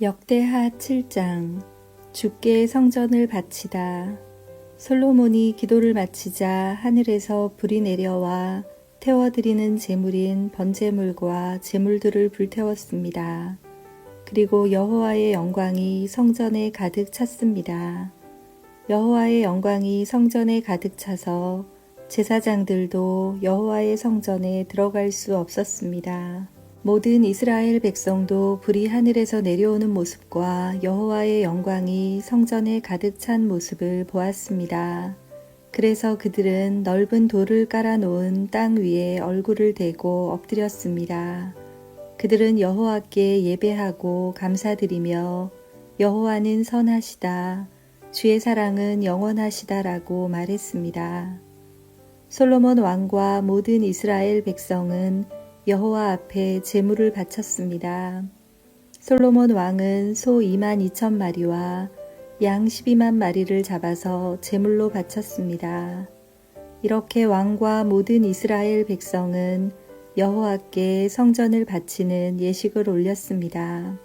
역대하 7장. 주께 성전을 바치다. 솔로몬이 기도를 마치자 하늘에서 불이 내려와 태워드리는 제물인 번제물과 제물들을 불태웠습니다. 그리고 여호와의 영광이 성전에 가득 찼습니다. 여호와의 영광이 성전에 가득 차서 제사장들도 여호와의 성전에 들어갈 수 없었습니다. 모든 이스라엘 백성도 불이 하늘에서 내려오는 모습과 여호와의 영광이 성전에 가득 찬 모습을 보았습니다. 그래서 그들은 넓은 돌을 깔아놓은 땅 위에 얼굴을 대고 엎드렸습니다. 그들은 여호와께 예배하고 감사드리며 여호와는 선하시다, 주의 사랑은 영원하시다라고 말했습니다. 솔로몬 왕과 모든 이스라엘 백성은 여호와 앞에 제물을 바쳤습니다. 솔로몬 왕은 소 22,000마리와 양 12만 마리를 잡아서 제물로 바쳤습니다. 이렇게 왕과 모든 이스라엘 백성은 여호와께 성전을 바치는 예식을 올렸습니다.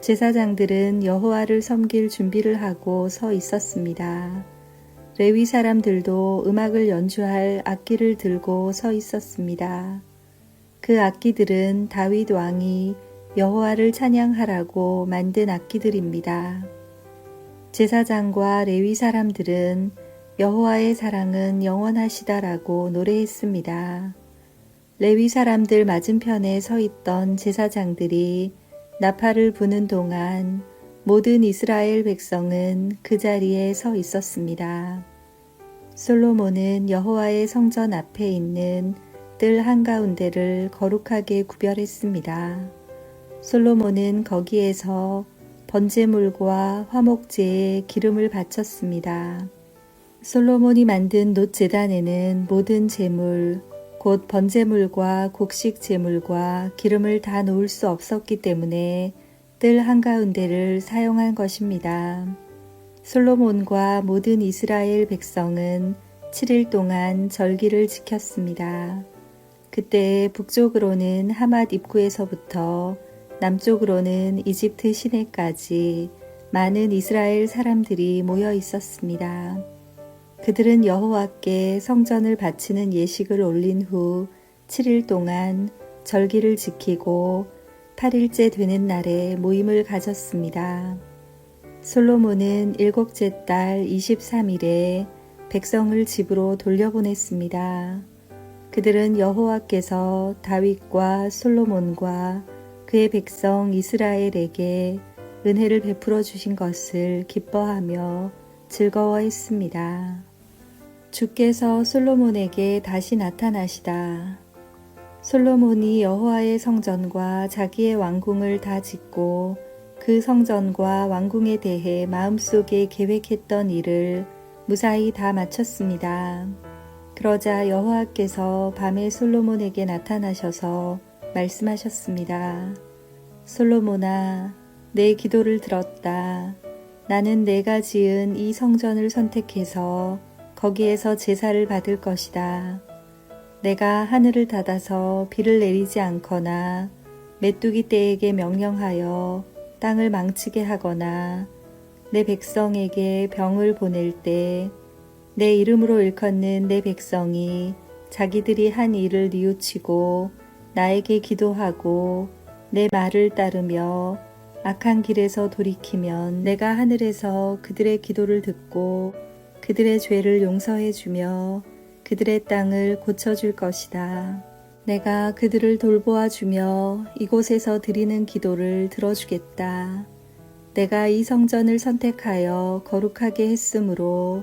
제사장들은 여호와를 섬길 준비를 하고 서 있었습니다. 레위 사람들도 음악을 연주할 악기를 들고 서 있었습니다. 그 악기들은 다윗 왕이 여호와를 찬양하라고 만든 악기들입니다. 제사장과 레위 사람들은 여호와의 사랑은 영원하시다라고 노래했습니다. 레위 사람들 맞은편에 서 있던 제사장들이 나팔을 부는 동안 모든 이스라엘 백성은 그 자리에 서 있었습니다. 솔로몬은 여호와의 성전 앞에 있는 뜰 한가운데를 거룩하게 구별했습니다. 솔로몬은 거기에서 번제물과 화목제에 기름을 바쳤습니다. 솔로몬이 만든 놋 제단에는 모든 제물, 곧 번제물과 곡식 제물과 기름을 다 놓을 수 없었기 때문에 뜰 한가운데를 사용한 것입니다. 솔로몬과 모든 이스라엘 백성은 7일 동안 절기를 지켰습니다. 그때 북쪽으로는 하맛 입구에서부터 남쪽으로는 이집트 시내까지 많은 이스라엘 사람들이 모여 있었습니다. 그들은 여호와께 성전을 바치는 예식을 올린 후 7일 동안 절기를 지키고 8일째 되는 날에 모임을 가졌습니다. 솔로몬은 7째 달 23일에 백성을 집으로 돌려보냈습니다. 그들은 여호와께서 다윗과 솔로몬과 그의 백성 이스라엘에게 은혜를 베풀어 주신 것을 기뻐하며 즐거워했습니다. 주께서 솔로몬에게 다시 나타나시다. 솔로몬이 여호와의 성전과 자기의 왕궁을 다 짓고 그 성전과 왕궁에 대해 마음속에 계획했던 일을 무사히 다 마쳤습니다. 그러자 여호와께서 밤에 솔로몬에게 나타나셔서 말씀하셨습니다. 솔로몬아, 내 기도를 들었다. 나는 내가 지은 이 성전을 선택해서 거기에서 제사를 받을 것이다. 내가 하늘을 닫아서 비를 내리지 않거나 메뚜기 떼에게 명령하여 땅을 망치게 하거나 내 백성에게 병을 보낼 때 내 이름으로 일컫는 내 백성이 자기들이 한 일을 뉘우치고 나에게 기도하고 내 말을 따르며 악한 길에서 돌이키면 내가 하늘에서 그들의 기도를 듣고 그들의 죄를 용서해 주며 그들의 땅을 고쳐줄 것이다. 내가 그들을 돌보아 주며 이곳에서 드리는 기도를 들어주겠다. 내가 이 성전을 선택하여 거룩하게 했으므로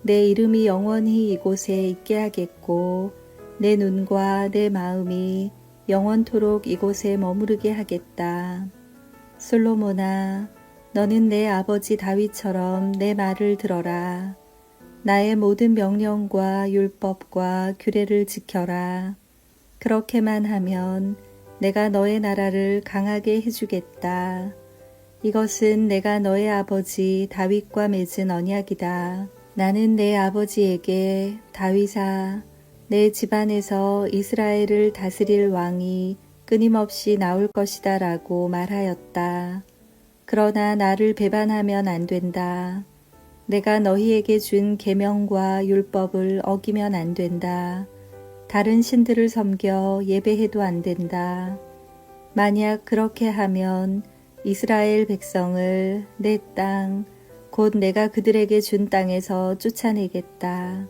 내 이름이 영원히 이곳에 있게 하겠고 내 눈과 내 마음이 영원토록 이곳에 머무르게 하겠다. 솔로몬아, 너는 내 아버지 다윗처럼 내 말을 들어라. 나의 모든 명령과 율법과 규례를 지켜라. 그렇게만 하면 내가 너의 나라를 강하게 해주겠다. 이것은 내가 너의 아버지 다윗과 맺은 언약이다. 나는 내 아버지에게 다윗아, 내 집안에서 이스라엘을 다스릴 왕이 끊임없이 나올 것이다 라고 말하였다. 그러나 나를 배반하면 안 된다. 내가 너희에게 준 계명과 율법을 어기면 안 된다. 다른 신들을 섬겨 예배해도 안 된다. 만약 그렇게 하면 이스라엘 백성을 내 땅, 곧 내가 그들에게 준 땅에서 쫓아내겠다.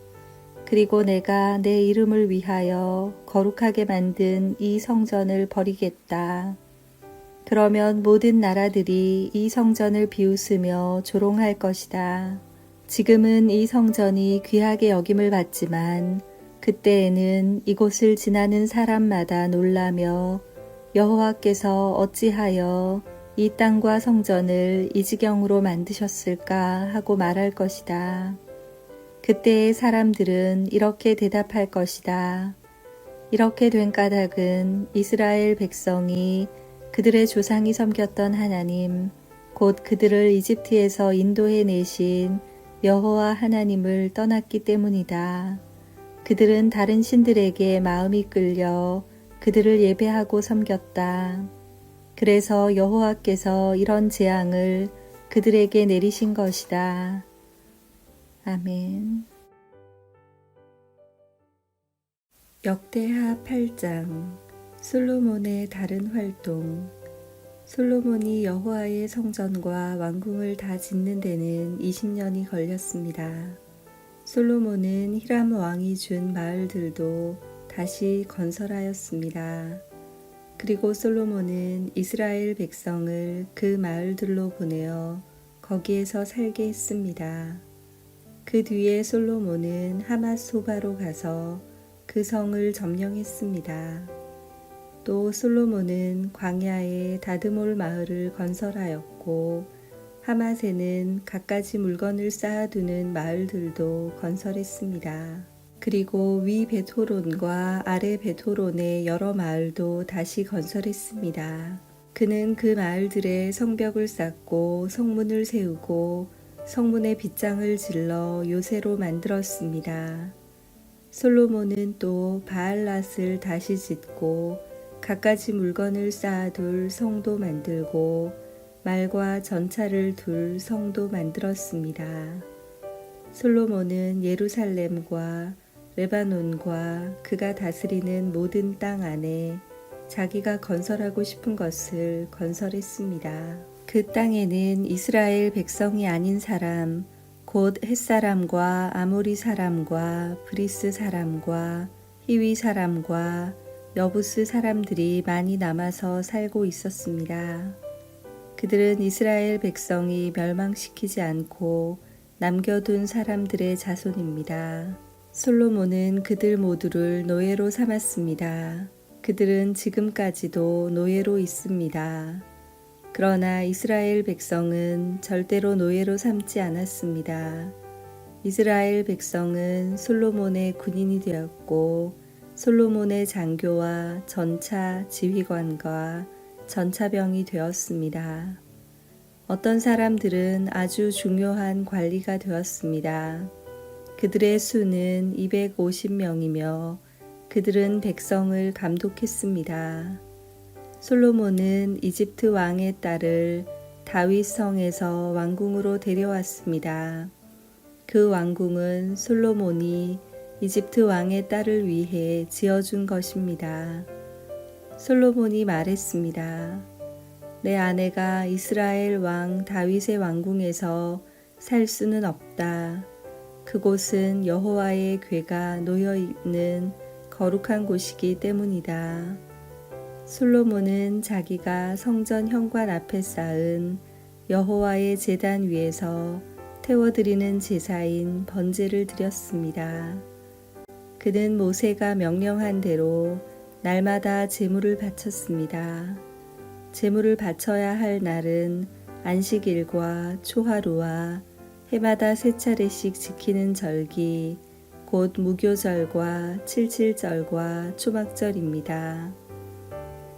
그리고 내가 내 이름을 위하여 거룩하게 만든 이 성전을 버리겠다. 그러면 모든 나라들이 이 성전을 비웃으며 조롱할 것이다. 지금은 이 성전이 귀하게 여김을 받지만 그때에는 이곳을 지나는 사람마다 놀라며 여호와께서 어찌하여 이 땅과 성전을 이 지경으로 만드셨을까 하고 말할 것이다. 그때의 사람들은 이렇게 대답할 것이다. 이렇게 된 까닭은 이스라엘 백성이 그들의 조상이 섬겼던 하나님, 곧 그들을 이집트에서 인도해 내신 여호와 하나님을 떠났기 때문이다. 그들은 다른 신들에게 마음이 끌려 그들을 예배하고 섬겼다. 그래서 여호와께서 이런 재앙을 그들에게 내리신 것이다. 아멘. 역대하 8장 솔로몬의 다른 활동. 솔로몬이 여호와의 성전과 왕궁을 다 짓는 데는 20년이 걸렸습니다. 솔로몬은 히람 왕이 준 마을들도 다시 건설하였습니다. 그리고 솔로몬은 이스라엘 백성을 그 마을들로 보내어 거기에서 살게 했습니다. 그 뒤에 솔로몬은 하맛 소바로 가서 그 성을 점령했습니다. 또 솔로몬은 광야에 다드몰 마을을 건설하였고 하맛에는 갖가지 물건을 쌓아두는 마을들도 건설했습니다. 그리고 위 베토론과 아래 베토론의 여러 마을도 다시 건설했습니다. 그는 그 마을들의 성벽을 쌓고 성문을 세우고 성문의 빗장을 질러 요새로 만들었습니다. 솔로몬은 또 바알랏을 다시 짓고 갖가지 물건을 쌓아둘 성도 만들고 말과 전차를 둘 성도 만들었습니다. 솔로몬은 예루살렘과 레바논과 그가 다스리는 모든 땅 안에 자기가 건설하고 싶은 것을 건설했습니다. 그 땅에는 이스라엘 백성이 아닌 사람, 곧 헷사람과 아모리 사람과 브리스 사람과 히위 사람과 여부스 사람들이 많이 남아서 살고 있었습니다. 그들은 이스라엘 백성이 멸망시키지 않고 남겨둔 사람들의 자손입니다. 솔로몬은 그들 모두를 노예로 삼았습니다. 그들은 지금까지도 노예로 있습니다. 그러나 이스라엘 백성은 절대로 노예로 삼지 않았습니다. 이스라엘 백성은 솔로몬의 군인이 되었고 솔로몬의 장교와 전차 지휘관과 전차병이 되었습니다. 어떤 사람들은 아주 중요한 관리가 되었습니다. 그들의 수는 250명이며 그들은 백성을 감독했습니다. 솔로몬은 이집트 왕의 딸을 다윗 성에서 왕궁으로 데려왔습니다. 그 왕궁은 솔로몬이 이집트 왕의 딸을 위해 지어준 것입니다. 솔로몬이 말했습니다. 내 아내가 이스라엘 왕 다윗의 왕궁에서 살 수는 없다. 그곳은 여호와의 궤가 놓여 있는 거룩한 곳이기 때문이다. 솔로몬은 자기가 성전 현관 앞에 쌓은 여호와의 제단 위에서 태워드리는 제사인 번제를 드렸습니다. 그는 모세가 명령한 대로 날마다 제물을 바쳤습니다. 제물을 바쳐야 할 날은 안식일과 초하루와 해마다 3차례씩 지키는 절기, 곧 무교절과 칠칠절과 초막절입니다.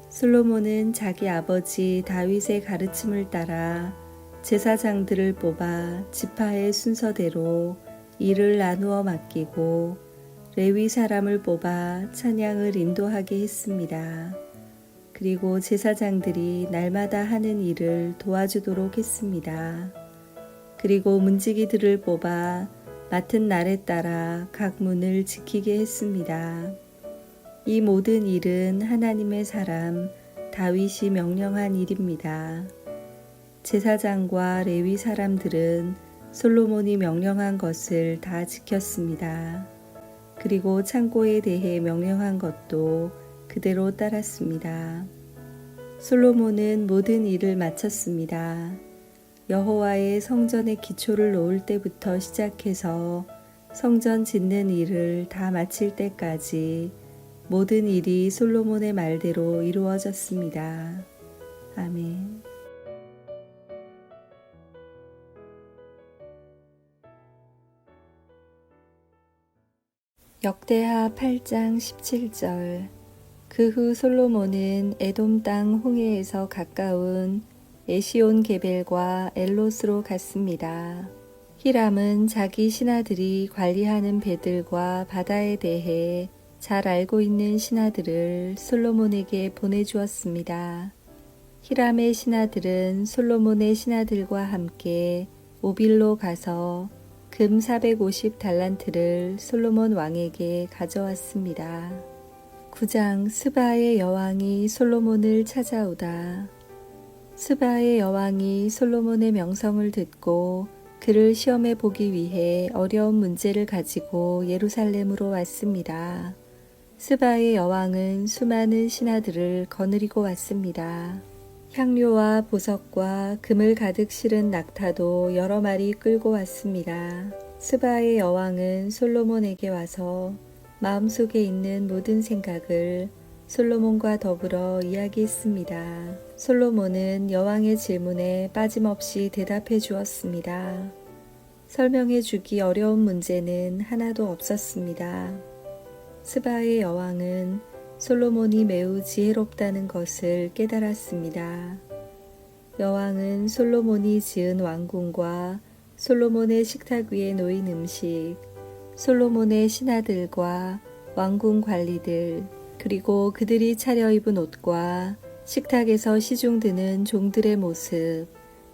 솔로몬은 자기 아버지 다윗의 가르침을 따라 제사장들을 뽑아 지파의 순서대로 일을 나누어 맡기고 레위 사람을 뽑아 찬양을 인도하게 했습니다. 그리고 제사장들이 날마다 하는 일을 도와주도록 했습니다. 그리고 문지기들을 뽑아 맡은 날에 따라 각 문을 지키게 했습니다. 이 모든 일은 하나님의 사람 다윗이 명령한 일입니다. 제사장과 레위 사람들은 솔로몬이 명령한 것을 다 지켰습니다. 그리고 창고에 대해 명령한 것도 그대로 따랐습니다. 솔로몬은 모든 일을 마쳤습니다. 여호와의 성전의 기초를 놓을 때부터 시작해서 성전 짓는 일을 다 마칠 때까지 모든 일이 솔로몬의 말대로 이루어졌습니다. 아멘. 역대하 8장 17절. 그 후 솔로몬은 에돔 땅 홍해에서 가까운 에시온 게벨과 엘롯으로 갔습니다. 히람은 자기 신하들이 관리하는 배들과 바다에 대해 잘 알고 있는 신하들을 솔로몬에게 보내주었습니다. 히람의 신하들은 솔로몬의 신하들과 함께 오빌로 가서 금 450달란트를 솔로몬 왕에게 가져왔습니다. 9장. 스바의 여왕이 솔로몬을 찾아오다. 스바의 여왕이 솔로몬의 명성을 듣고 그를 시험해 보기 위해 어려운 문제를 가지고 예루살렘으로 왔습니다. 스바의 여왕은 수많은 신하들을 거느리고 왔습니다. 향료와 보석과 금을 가득 실은 낙타도 여러 마리 끌고 왔습니다. 스바의 여왕은 솔로몬에게 와서 마음속에 있는 모든 생각을 솔로몬과 더불어 이야기했습니다. 솔로몬은 여왕의 질문에 빠짐없이 대답해 주었습니다. 설명해 주기 어려운 문제는 하나도 없었습니다. 스바의 여왕은 솔로몬이 매우 지혜롭다는 것을 깨달았습니다. 여왕은 솔로몬이 지은 왕궁과 솔로몬의 식탁 위에 놓인 음식, 솔로몬의 신하들과 왕궁 관리들, 그리고 그들이 차려입은 옷과 식탁에서 시중드는 종들의 모습,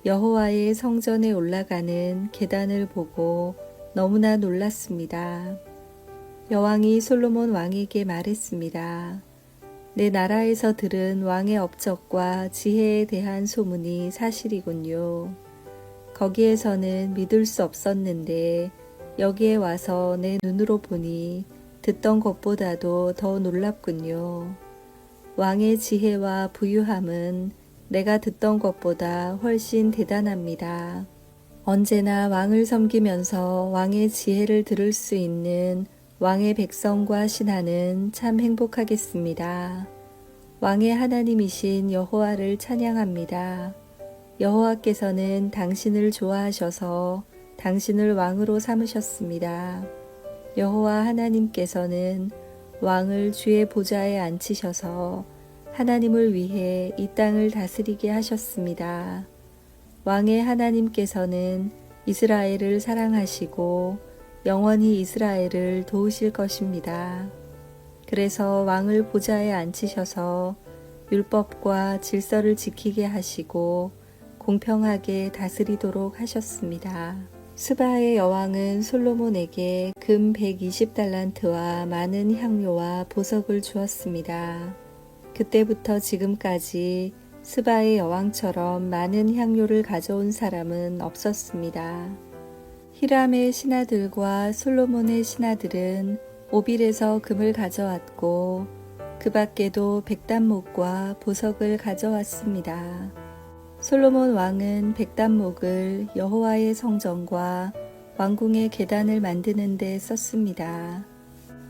여호와의 성전에 올라가는 계단을 보고 너무나 놀랐습니다. 여왕이 솔로몬 왕에게 말했습니다. 내 나라에서 들은 왕의 업적과 지혜에 대한 소문이 사실이군요. 거기에서는 믿을 수 없었는데 여기에 와서 내 눈으로 보니 듣던 것보다도 더 놀랍군요. 왕의 지혜와 부유함은 내가 듣던 것보다 훨씬 대단합니다. 언제나 왕을 섬기면서 왕의 지혜를 들을 수 있는 왕의 백성과 신하는 참 행복하겠습니다. 왕의 하나님이신 여호와를 찬양합니다. 여호와께서는 당신을 좋아하셔서 당신을 왕으로 삼으셨습니다. 여호와 하나님께서는 왕을 주의 보좌에 앉히셔서 하나님을 위해 이 땅을 다스리게 하셨습니다. 왕의 하나님께서는 이스라엘을 사랑하시고 영원히 이스라엘을 도우실 것입니다. 그래서 왕을 보좌에 앉히셔서 율법과 질서를 지키게 하시고 공평하게 다스리도록 하셨습니다. 스바의 여왕은 솔로몬에게 금 120달란트와 많은 향료와 보석을 주었습니다. 그때부터 지금까지 스바의 여왕처럼 많은 향료를 가져온 사람은 없었습니다. 히람의 신하들과 솔로몬의 신하들은 오빌에서 금을 가져왔고 그 밖에도 백단목과 보석을 가져왔습니다. 솔로몬 왕은 백단목을 여호와의 성전과 왕궁의 계단을 만드는 데 썼습니다.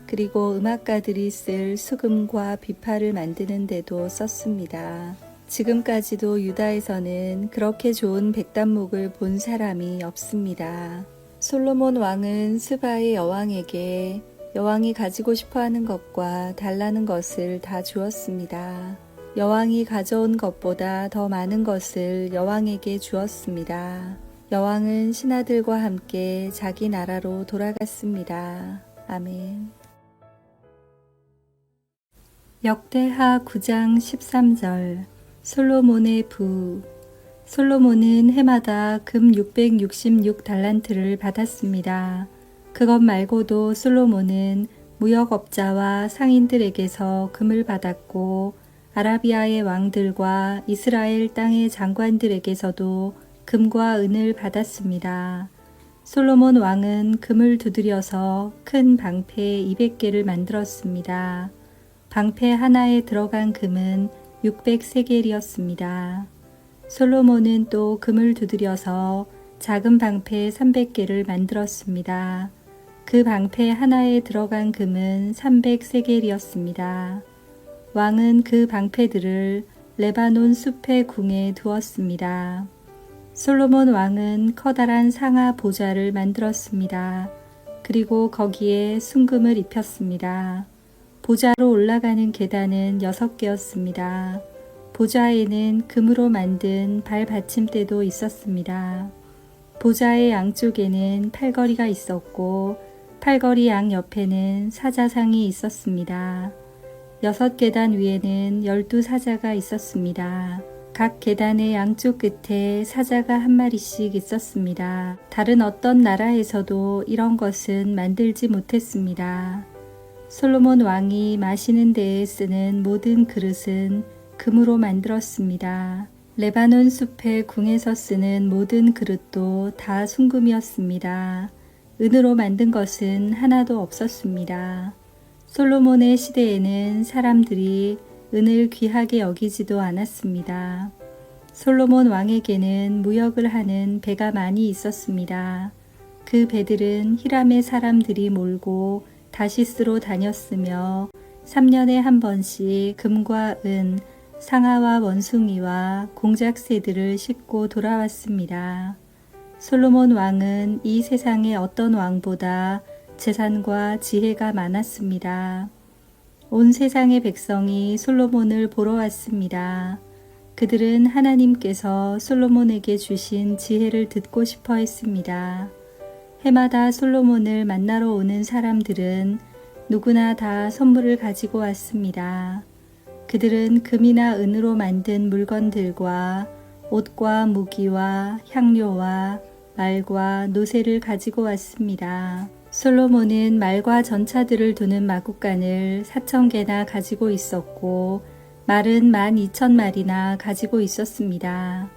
그리고 음악가들이 쓸 수금과 비파를 만드는 데도 썼습니다. 지금까지도 유다에서는 그렇게 좋은 백단목을 본 사람이 없습니다. 솔로몬 왕은 스바의 여왕에게 여왕이 가지고 싶어하는 것과 달라는 것을 다 주었습니다. 여왕이 가져온 것보다 더 많은 것을 여왕에게 주었습니다. 여왕은 신하들과 함께 자기 나라로 돌아갔습니다. 아멘. 역대하 9장 13절. 솔로몬의 부. 솔로몬은 해마다 금 666달란트를 받았습니다. 그것 말고도 솔로몬은 무역업자와 상인들에게서 금을 받았고 아라비아의 왕들과 이스라엘 땅의 장관들에게서도 금과 은을 받았습니다. 솔로몬 왕은 금을 두드려서 큰 방패 200개를 만들었습니다. 방패 하나에 들어간 금은 600세겔이었습니다. 솔로몬은 또 금을 두드려서 작은 방패 300개를 만들었습니다. 그 방패 하나에 들어간 금은 300세겔이었습니다. 왕은 그 방패들을 레바논 숲의 궁에 두었습니다. 솔로몬 왕은 커다란 상아 보좌를 만들었습니다. 그리고 거기에 순금을 입혔습니다. 보좌로 올라가는 계단은 6개였습니다. 보좌에는 금으로 만든 발 받침대도 있었습니다. 보좌의 양쪽에는 팔걸이가 있었고 팔걸이 양 옆에는 사자상이 있었습니다. 6계단 위에는 12사자가 있었습니다. 각 계단의 양쪽 끝에 사자가 한 마리씩 있었습니다. 다른 어떤 나라에서도 이런 것은 만들지 못했습니다. 솔로몬 왕이 마시는 데에 쓰는 모든 그릇은 금으로 만들었습니다. 레바논 숲의 궁에서 쓰는 모든 그릇도 다 순금이었습니다. 은으로 만든 것은 하나도 없었습니다. 솔로몬의 시대에는 사람들이 은을 귀하게 여기지도 않았습니다. 솔로몬 왕에게는 무역을 하는 배가 많이 있었습니다. 그 배들은 히람의 사람들이 몰고 다시스로 다녔으며 3년에 한 번씩 금과 은, 상아와 원숭이와 공작새들을 싣고 돌아왔습니다. 솔로몬 왕은 이 세상의 어떤 왕보다 재산과 지혜가 많았습니다. 온 세상의 백성이 솔로몬을 보러 왔습니다. 그들은 하나님께서 솔로몬에게 주신 지혜를 듣고 싶어 했습니다. 해마다 솔로몬을 만나러 오는 사람들은 누구나 다 선물을 가지고 왔습니다. 그들은 금이나 은으로 만든 물건들과 옷과 무기와 향료와 말과 노새를 가지고 왔습니다. 솔로몬은 말과 전차들을 두는 마구간을 4,000개나 가지고 있었고 말은 12,000마리나 가지고 있었습니다.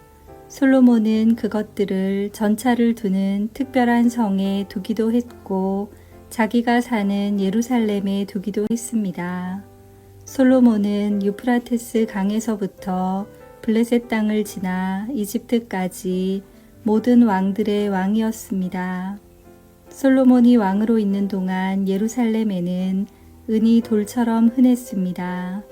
솔로몬은 그것들을 전차를 두는 특별한 성에 두기도 했고 자기가 사는 예루살렘에 두기도 했습니다. 솔로몬은 유프라테스 강에서부터 블레셋 땅을 지나 이집트까지 모든 왕들의 왕이었습니다. 솔로몬이 왕으로 있는 동안 예루살렘에는 은이 돌처럼 흔했습니다.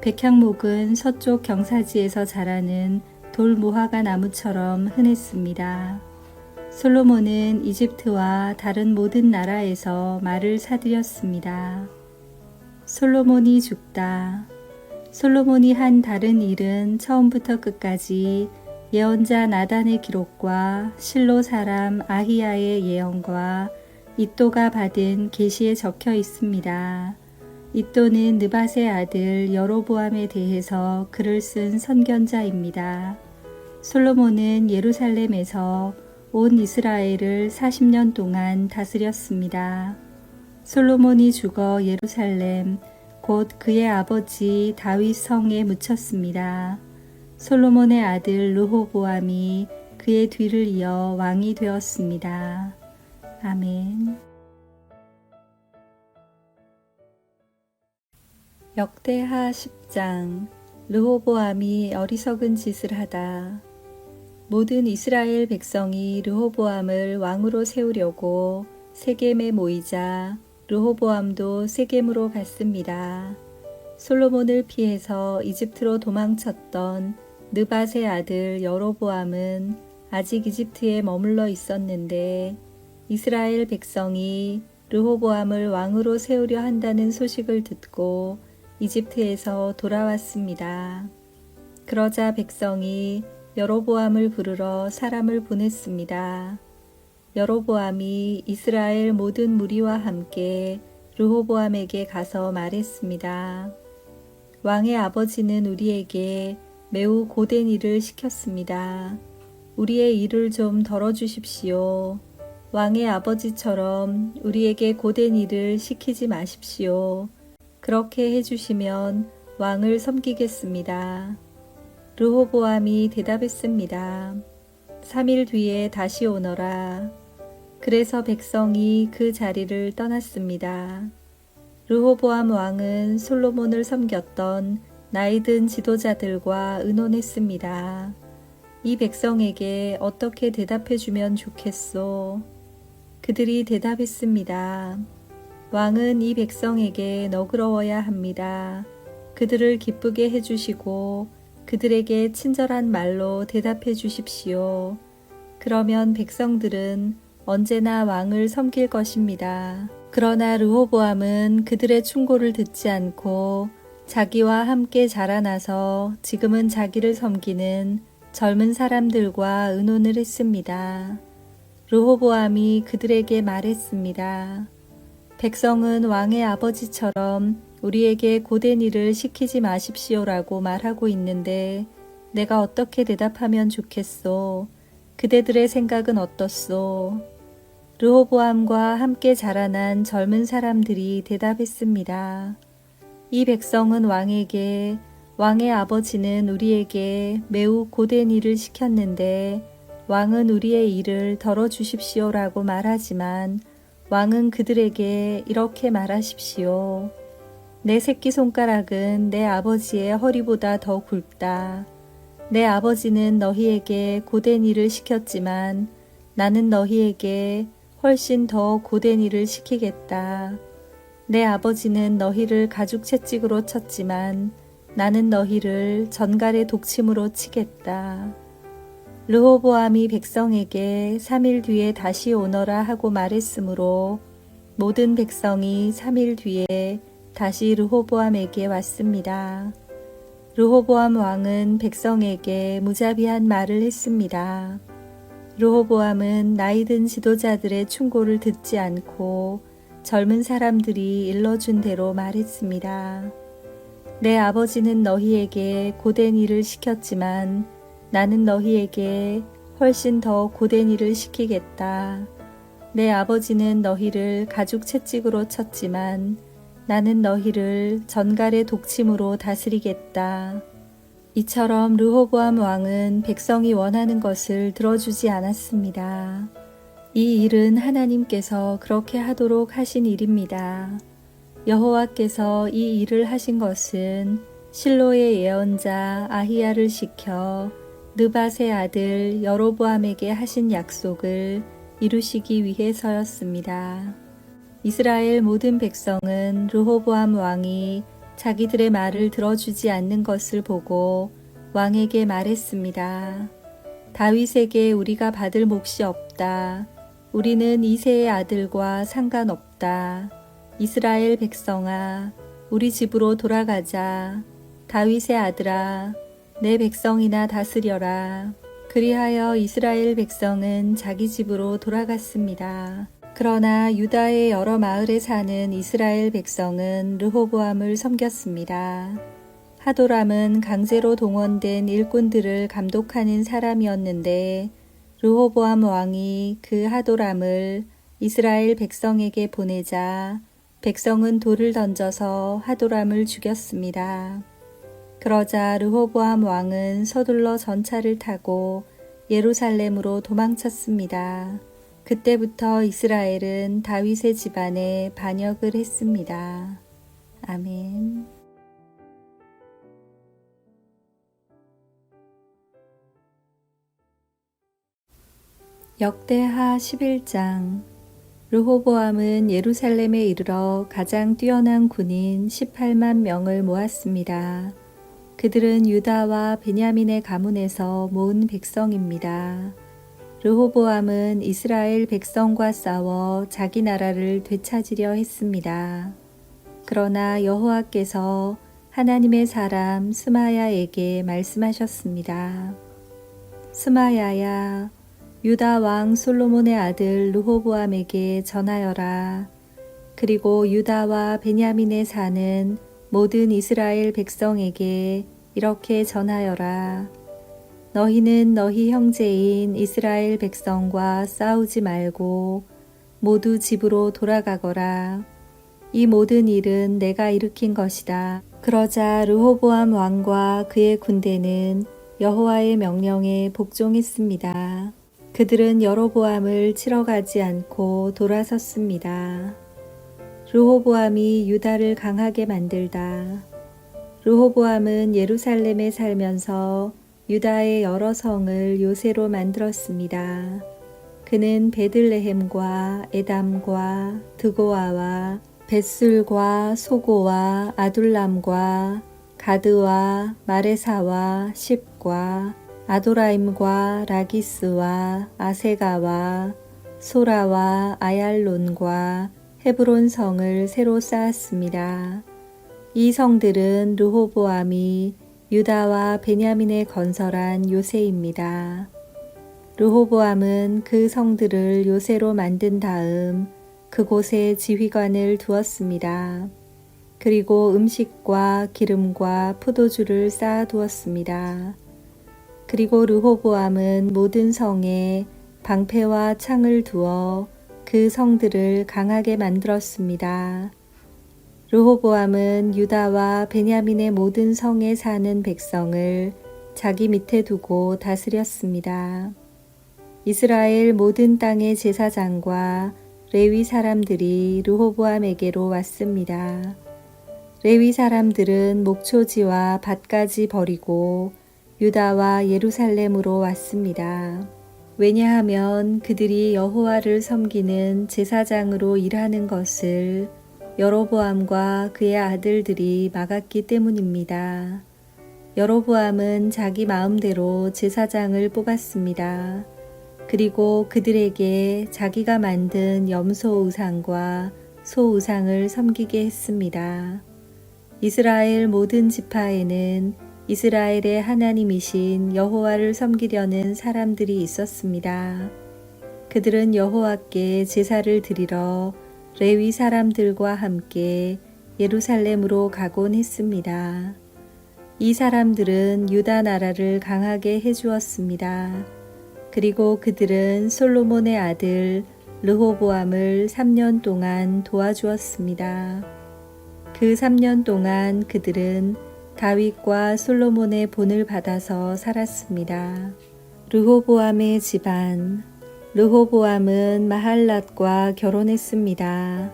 백향목은 서쪽 경사지에서 자라는 돌무화과 나무처럼 흔했습니다. 솔로몬은 이집트와 다른 모든 나라에서 말을 사들였습니다. 솔로몬이 죽다. 솔로몬이 한 다른 일은 처음부터 끝까지 예언자 나단의 기록과 실로 사람 아히야의 예언과 이또가 받은 계시에 적혀 있습니다. 이또는 느밧의 아들 여로보암에 대해서 글을 쓴 선견자입니다. 솔로몬은 예루살렘에서 온 이스라엘을 40년 동안 다스렸습니다. 솔로몬이 죽어 예루살렘 곧 그의 아버지 다윗 성에 묻혔습니다. 솔로몬의 아들 르호보암이 그의 뒤를 이어 왕이 되었습니다. 아멘. 역대하 10장. 르호보암이 어리석은 짓을 하다. 모든 이스라엘 백성이 르호보암을 왕으로 세우려고 세겜에 모이자 르호보암도 세겜으로 갔습니다. 솔로몬을 피해서 이집트로 도망쳤던 느밧의 아들 여로보암은 아직 이집트에 머물러 있었는데 이스라엘 백성이 르호보암을 왕으로 세우려 한다는 소식을 듣고 이집트에서 돌아왔습니다. 그러자 백성이 여로보암을 부르러 사람을 보냈습니다. 여로보암이 이스라엘 모든 무리와 함께 르호보암에게 가서 말했습니다. 왕의 아버지는 우리에게 매우 고된 일을 시켰습니다. 우리의 일을 좀 덜어주십시오. 왕의 아버지처럼 우리에게 고된 일을 시키지 마십시오. 그렇게 해주시면 왕을 섬기겠습니다. 르호보암이 대답했습니다. 3일 뒤에 다시 오너라. 그래서 백성이 그 자리를 떠났습니다. 르호보암 왕은 솔로몬을 섬겼던 나이든 지도자들과 의논했습니다. 이 백성에게 어떻게 대답해주면 좋겠소? 그들이 대답했습니다. 왕은 이 백성에게 너그러워야 합니다. 그들을 기쁘게 해주시고 그들에게 친절한 말로 대답해 주십시오. 그러면 백성들은 언제나 왕을 섬길 것입니다. 그러나 르호보암은 그들의 충고를 듣지 않고 자기와 함께 자라나서 지금은 자기를 섬기는 젊은 사람들과 의논을 했습니다. 르호보암이 그들에게 말했습니다. 백성은 왕의 아버지처럼 우리에게 고된 일을 시키지 마십시오라고 말하고 있는데 내가 어떻게 대답하면 좋겠소? 그대들의 생각은 어떻소? 르호보암과 함께 자라난 젊은 사람들이 대답했습니다. 이 백성은 왕에게 왕의 아버지는 우리에게 매우 고된 일을 시켰는데 왕은 우리의 일을 덜어주십시오라고 말하지만 왕은 그들에게 이렇게 말하십시오. 내 새끼손가락은 내 아버지의 허리보다 더 굵다. 내 아버지는 너희에게 고된 일을 시켰지만 나는 너희에게 훨씬 더 고된 일을 시키겠다. 내 아버지는 너희를 가죽 채찍으로 쳤지만 나는 너희를 전갈의 독침으로 치겠다. 르호보암이 백성에게 3일 뒤에 다시 오너라 하고 말했으므로 모든 백성이 3일 뒤에 다시 르호보암에게 왔습니다. 르호보암 왕은 백성에게 무자비한 말을 했습니다. 르호보암은 나이든 지도자들의 충고를 듣지 않고 젊은 사람들이 일러준 대로 말했습니다. 내 아버지는 너희에게 고된 일을 시켰지만 나는 너희에게 훨씬 더 고된 일을 시키겠다. 내 아버지는 너희를 가죽 채찍으로 쳤지만 나는 너희를 전갈의 독침으로 다스리겠다. 이처럼 르호보암 왕은 백성이 원하는 것을 들어주지 않았습니다. 이 일은 하나님께서 그렇게 하도록 하신 일입니다. 여호와께서 이 일을 하신 것은 실로의 예언자 아히야를 시켜 느밧의 아들 여로보암에게 하신 약속을 이루시기 위해서였습니다. 이스라엘 모든 백성은 르호보암 왕이 자기들의 말을 들어주지 않는 것을 보고 왕에게 말했습니다. 다윗에게 우리가 받을 몫이 없다. 우리는 이새의 아들과 상관없다. 이스라엘 백성아, 우리 집으로 돌아가자. 다윗의 아들아, 내 백성이나 다스려라. 그리하여 이스라엘 백성은 자기 집으로 돌아갔습니다. 그러나 유다의 여러 마을에 사는 이스라엘 백성은 르호보암을 섬겼습니다. 하도람은 강제로 동원된 일꾼들을 감독하는 사람이었는데 르호보암 왕이 그 하도람을 이스라엘 백성에게 보내자 백성은 돌을 던져서 하도람을 죽였습니다. 그러자 르호보암 왕은 서둘러 전차를 타고 예루살렘으로 도망쳤습니다. 그때부터 이스라엘은 다윗의 집안에 반역을 했습니다. 아멘. 역대하 11장. 르호보암은 예루살렘에 이르러 가장 뛰어난 군인 18만 명을 모았습니다. 그들은 유다와 베냐민의 가문에서 모은 백성입니다. 르호보암은 이스라엘 백성과 싸워 자기 나라를 되찾으려 했습니다. 그러나 여호와께서 하나님의 사람 스마야에게 말씀하셨습니다. 스마야야, 유다 왕 솔로몬의 아들 르호보암에게 전하여라. 그리고 유다와 베냐민에 사는 모든 이스라엘 백성에게 이렇게 전하여라. 너희는 너희 형제인 이스라엘 백성과 싸우지 말고 모두 집으로 돌아가거라. 이 모든 일은 내가 일으킨 것이다. 그러자 르호보암 왕과 그의 군대는 여호와의 명령에 복종했습니다. 그들은 여로보암을 치러 가지 않고 돌아섰습니다. 르호보암이 유다를 강하게 만들다. 르호보암은 예루살렘에 살면서 유다의 여러 성을 요새로 만들었습니다. 그는 베들레헴과 에담과 드고아와 벳술과 소고와 아둘람과 가드와 마레사와 십과 아도라임과 라기스와 아세가와 소라와 아얄론과 헤브론 성을 새로 쌓았습니다. 이 성들은 르호보암이 유다와 베냐민에 건설한 요새입니다. 르호보암은 그 성들을 요새로 만든 다음 그곳에 지휘관을 두었습니다. 그리고 음식과 기름과 포도주를 쌓아두었습니다. 그리고 르호보암은 모든 성에 방패와 창을 두어 그 성들을 강하게 만들었습니다. 르호보암은 유다와 베냐민의 모든 성에 사는 백성을 자기 밑에 두고 다스렸습니다. 이스라엘 모든 땅의 제사장과 레위 사람들이 르호보암에게로 왔습니다. 레위 사람들은 목초지와 밭까지 버리고 유다와 예루살렘으로 왔습니다. 왜냐하면 그들이 여호와를 섬기는 제사장으로 일하는 것을 여로보암과 그의 아들들이 막았기 때문입니다. 여로보암은 자기 마음대로 제사장을 뽑았습니다. 그리고 그들에게 자기가 만든 염소 우상과 소 우상을 섬기게 했습니다. 이스라엘 모든 지파에는 이스라엘의 하나님이신 여호와를 섬기려는 사람들이 있었습니다. 그들은 여호와께 제사를 드리러 레위 사람들과 함께 예루살렘으로 가곤 했습니다. 이 사람들은 유다 나라를 강하게 해주었습니다. 그리고 그들은 솔로몬의 아들 르호보암을 3년 동안 도와주었습니다. 그 3년 동안 그들은 다윗과 솔로몬의 본을 받아서 살았습니다. 르호보암의 집안. 르호보암은 마할랏과 결혼했습니다.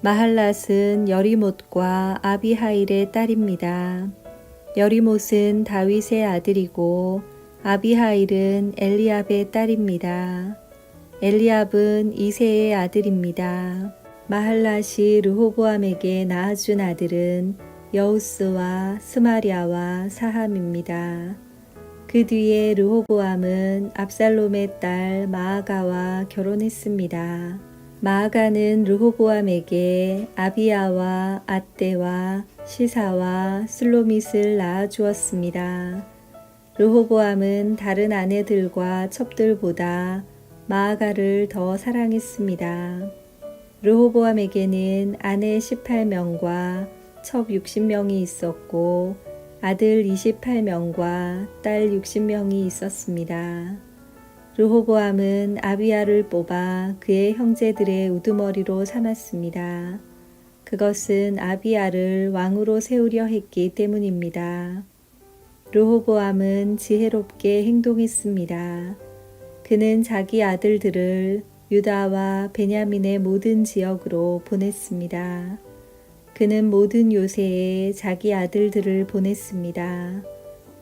마할랏은 여리못과 아비하일의 딸입니다. 여리못은 다윗의 아들이고 아비하일은 엘리압의 딸입니다. 엘리압은 이새의 아들입니다. 마할랏이 르호보암에게 낳아준 아들은 여우스와 스마랴와 사함입니다. 그 뒤에 르호보암은 압살롬의 딸 마아가와 결혼했습니다. 마아가는 르호보암에게 아비야와 앗대와 시사와 슬로밋을 낳아주었습니다. 르호보암은 다른 아내들과 첩들보다 마아가를 더 사랑했습니다. 르호보암에게는 아내 18명과 첩 60명이 있었고 아들 28명과 딸 60명이 있었습니다. 르호보암은 아비야를 뽑아 그의 형제들의 우두머리로 삼았습니다. 그것은 아비야를 왕으로 세우려 했기 때문입니다. 르호보암은 지혜롭게 행동했습니다. 그는 자기 아들들을 유다와 베냐민의 모든 지역으로 보냈습니다. 그는 모든 요새에 자기 아들들을 보냈습니다.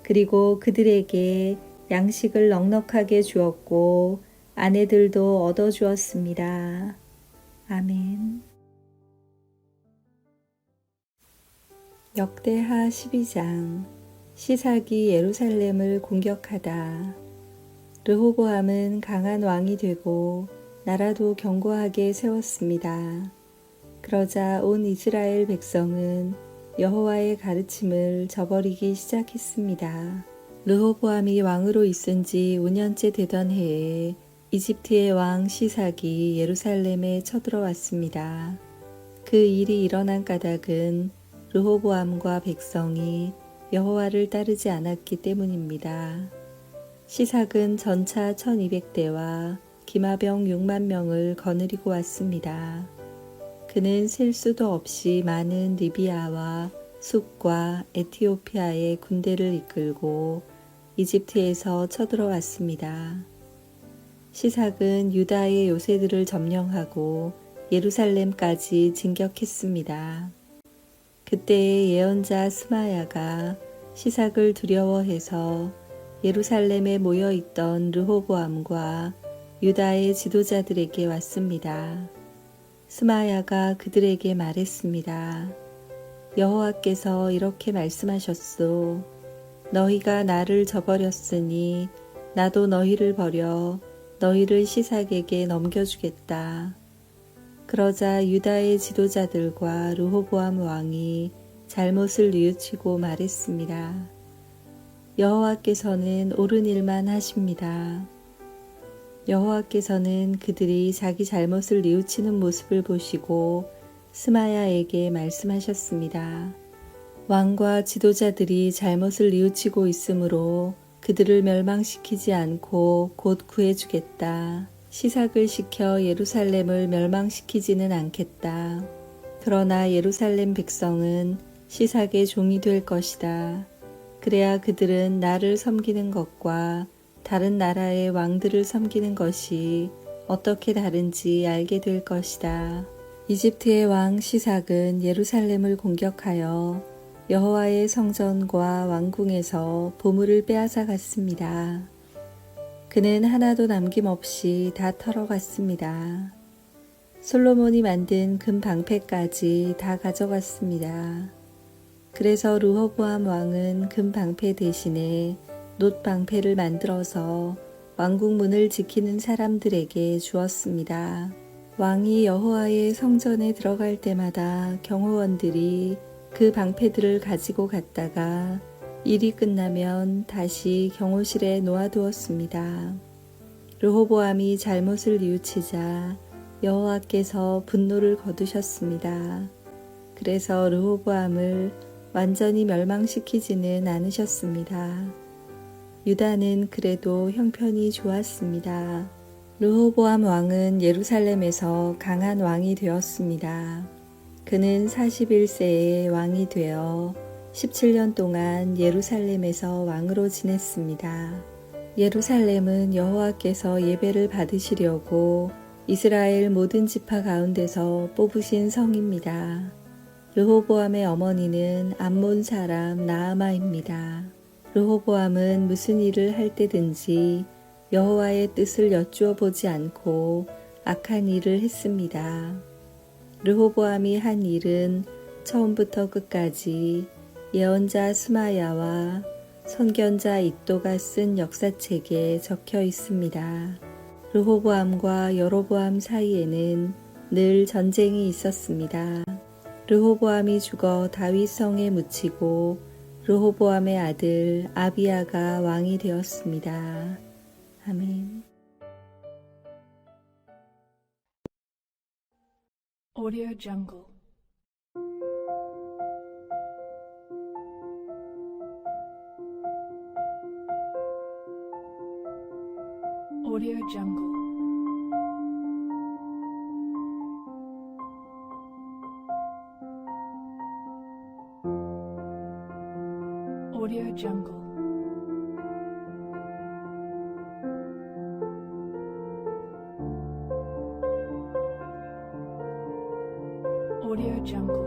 그리고 그들에게 양식을 넉넉하게 주었고 아내들도 얻어주었습니다. 아멘. 역대하 12장. 시삭이 예루살렘을 공격하다. 르호보암은 강한 왕이 되고 나라도 견고하게 세웠습니다. 그러자 온 이스라엘 백성은 여호와의 가르침을 저버리기 시작했습니다. 르호보암이 왕으로 있은 지 5년째 되던 해에 이집트의 왕 시삭이 예루살렘에 쳐들어왔습니다. 그 일이 일어난 까닭은 르호보암과 백성이 여호와를 따르지 않았기 때문입니다. 시삭은 전차 1200대와 기마병 6만 명을 거느리고 왔습니다. 그는 셀 수도 없이 많은 리비아와 숲과 에티오피아의 군대를 이끌고 이집트에서 쳐들어왔습니다. 시삭은 유다의 요새들을 점령하고 예루살렘까지 진격했습니다. 그때의 예언자 스마야가 시삭을 두려워해서 예루살렘에 모여있던 르호보암과 유다의 지도자들에게 왔습니다. 스마야가 그들에게 말했습니다. 여호와께서 이렇게 말씀하셨소. 너희가 나를 저버렸으니 나도 너희를 버려 너희를 시삭에게 넘겨주겠다. 그러자 유다의 지도자들과 르호보암 왕이 잘못을 뉘우치고 말했습니다. 여호와께서는 옳은 일만 하십니다. 여호와께서는 그들이 자기 잘못을 뉘우치는 모습을 보시고 스마야에게 말씀하셨습니다. 왕과 지도자들이 잘못을 뉘우치고 있으므로 그들을 멸망시키지 않고 곧 구해주겠다. 시삭을 시켜 예루살렘을 멸망시키지는 않겠다. 그러나 예루살렘 백성은 시삭의 종이 될 것이다. 그래야 그들은 나를 섬기는 것과 다른 나라의 왕들을 섬기는 것이 어떻게 다른지 알게 될 것이다. 이집트의 왕 시삭은 예루살렘을 공격하여 여호와의 성전과 왕궁에서 보물을 빼앗아 갔습니다. 그는 하나도 남김없이 다 털어갔습니다. 솔로몬이 만든 금 방패까지 다 가져갔습니다. 그래서 르호보암 왕은 금 방패 대신에 놋 방패를 만들어서 왕궁 문을 지키는 사람들에게 주었습니다. 왕이 여호와의 성전에 들어갈 때마다 경호원들이 그 방패들을 가지고 갔다가 일이 끝나면 다시 경호실에 놓아두었습니다. 르호보암이 잘못을 뉘우치자 여호와께서 분노를 거두셨습니다. 그래서 르호보암을 완전히 멸망시키지는 않으셨습니다. 유다는 그래도 형편이 좋았습니다. 르호보암 왕은 예루살렘에서 강한 왕이 되었습니다. 그는 41세에 왕이 되어 17년 동안 예루살렘에서 왕으로 지냈습니다. 예루살렘은 여호와께서 예배를 받으시려고 이스라엘 모든 지파 가운데서 뽑으신 성입니다. 르호보암의 어머니는 암몬 사람 나아마입니다. 르호보암은 무슨 일을 할 때든지 여호와의 뜻을 여쭈어 보지 않고 악한 일을 했습니다. 르호보암이 한 일은 처음부터 끝까지 예언자 스마야와 선견자 id도가 쓴 역사책에 적혀 있습니다. 르호보암과 여로보암 사이에는 늘 전쟁이 있었습니다. 르호보암이 죽어 다윗 성에 묻히고 르호보암의 아들 아비야가 왕이 되었습니다. 아멘. Audio Jungle. Audio Jungle. Audio Jungle. Audio Jungle.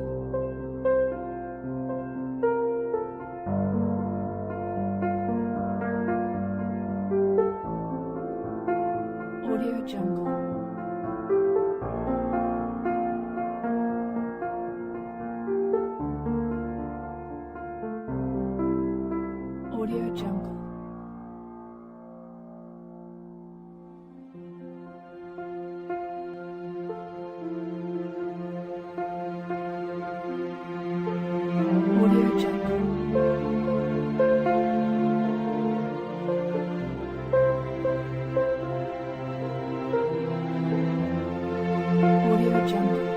Audio Jungle. Audio Jungle. Audio Jungle. Audio Jungle.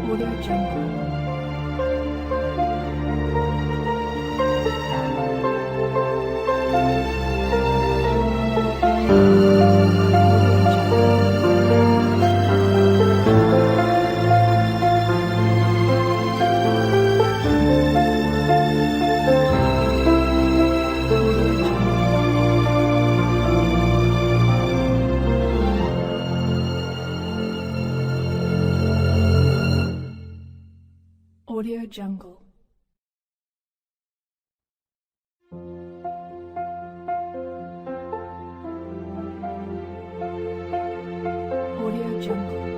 Audio Jungle. Audio Jungle. Audio Jungle. Audio Jungle. Audio Jungle.